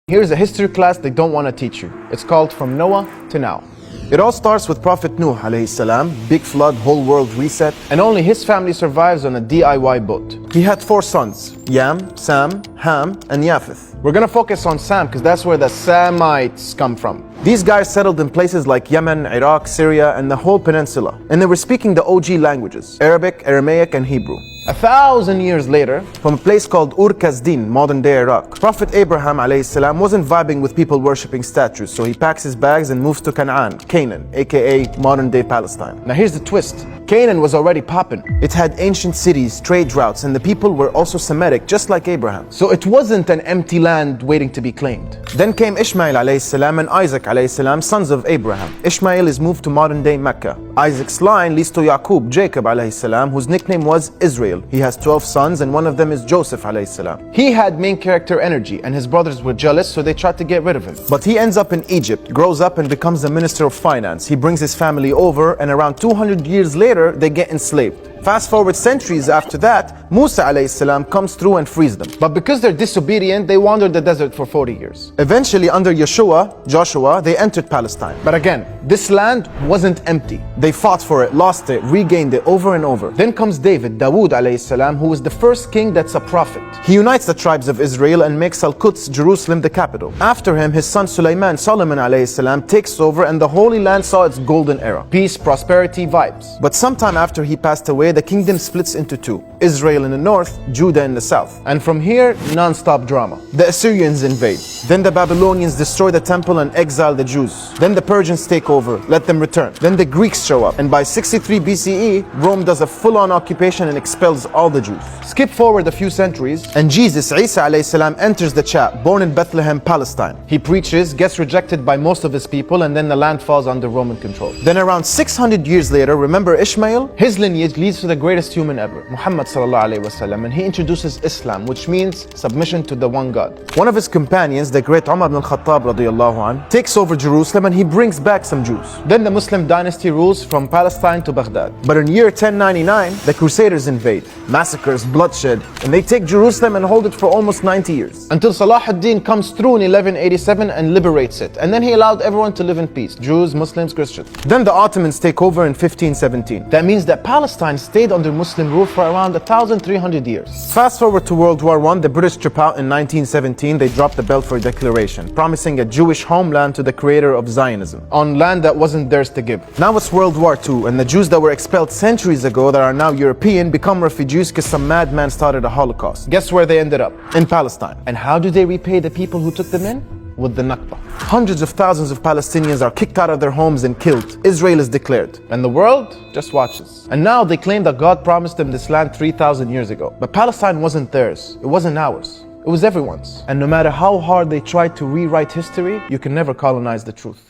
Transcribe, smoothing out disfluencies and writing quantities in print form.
Here's a history class they don't want to teach you. It's called From Noah to Now. It all starts with Prophet Nuh alayhi salam, big flood, whole world reset, and only his family survives on a DIY boat. He had 4 sons, Yam, Sam, Ham, and Japheth. We're gonna focus on Sam because that's where the Samites come from. These guys settled in places like Yemen, Iraq, Syria, and the whole peninsula. And they were speaking the OG languages, Arabic, Aramaic, and Hebrew. 1,000 years later, from a place called Kasdim, modern day Iraq, Prophet Abraham alayhi salam wasn't vibing with people worshipping statues, so he packs his bags and moves to Canaan, aka modern day Palestine. Now here's the twist. Canaan was already popping. It had ancient cities, trade routes, and the people were also Semitic, just like Abraham. So it wasn't an empty land waiting to be claimed. Then came Ishmael alayhi salam and Isaac alayhi salam, sons of Abraham. Ishmael is moved to modern day Mecca. Isaac's line leads to Yaqub, Jacob alayhi salam, whose nickname was Israel. He has 12 sons and one of them is Joseph alayhi salam. He had main character energy and his brothers were jealous, so they tried to get rid of him. But he ends up in Egypt, grows up and becomes the minister of finance. He brings his family over and around 200 years later they get enslaved. Fast forward centuries after that, Musa alayhi salam comes through and frees them. But because they're disobedient, they wandered the desert for 40 years. Eventually, under Joshua, they entered Palestine. But again, this land wasn't empty. They fought for it, lost it, regained it over and over. Then comes David, Dawood alayhi salam, who is the first king that's a prophet. He unites the tribes of Israel and makes Al-Quds, Jerusalem, the capital. After him, his son Solomon alayhi salam, takes over and the Holy Land saw its golden era. Peace, prosperity, vibes. But sometime after he passed away, the kingdom splits into 2. Israel in the north, Judah in the south. And from here, non-stop drama. The Assyrians invade. Then the Babylonians destroy the temple and exile the Jews. Then the Persians take over, let them return. Then the Greeks show up. And by 63 BCE, Rome does a full-on occupation and expels all the Jews. Skip forward a few centuries, and Jesus, Isa alayhi salam, enters the chat, born in Bethlehem, Palestine. He preaches, gets rejected by most of his people, and then the land falls under Roman control. Then around 600 years later, remember Ishmael? His lineage leads to the greatest human ever, Muhammad sallallahu alaihi wasallam, and he introduces Islam, which means submission to the one God. One of his companions, the great Umar ibn al-Khattab radiyallahu anh, takes over Jerusalem and he brings back some Jews. Then the Muslim dynasty rules from Palestine to Baghdad. But in year 1099, the Crusaders invade, massacres, bloodshed, and they take Jerusalem and hold it for almost 90 years. Until Salah ad-Din comes through in 1187 and liberates it. And then he allowed everyone to live in peace, Jews, Muslims, Christians. Then the Ottomans take over in 1517. That means that Palestine stayed under Muslim rule for around 1,300 years. Fast forward to World War I, the British trip out in 1917, they dropped the Balfour Declaration, promising a Jewish homeland to the creator of Zionism, on land that wasn't theirs to give. Now it's World War II, and the Jews that were expelled centuries ago that are now European become refugees because some madman started a Holocaust. Guess where they ended up? In Palestine. And how do they repay the people who took them in? With the Nakba. Hundreds of thousands of Palestinians are kicked out of their homes and killed. Israel is declared. And the world just watches. And now they claim that God promised them this land 3,000 years ago. But Palestine wasn't theirs. It wasn't ours. It was everyone's. And no matter how hard they tried to rewrite history, you can never colonize the truth.